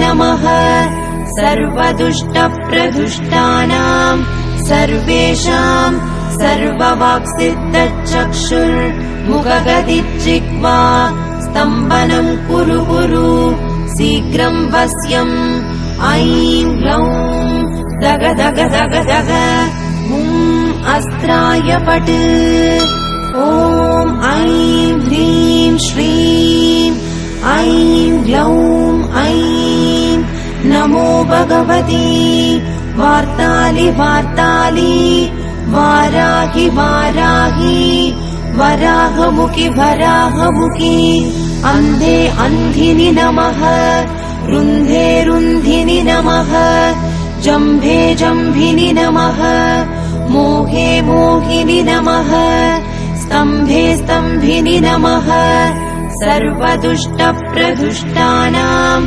नमः सर्वदुष्टप्रदुष्टानाम् सर्वेषाम् सर्ववाक्सिद्धचक्षुर्मुखगतिर्जिह्वा स्तम्भनम् कुरु कुरु शीघ्रम् वश्यम् ऐं ग्लौं दग दग दग दग अस्त्राय पट् ॐ ऐं ह्रीं श्रीं ऐं ग्लौं ऐं नमो भगवती वार्तालि वार्तालि वाराहि वाराहि वराहमुखि वराहमुखि अन्धे अन्धिनि नमः रुन्धे रुन्धिनि नमः जम्भे जम्भिनि नमः मोहे मोहिनि नमः स्तम्भे स्तम्भिनि नमः सर्वदुष्टप्रदुष्टानाम्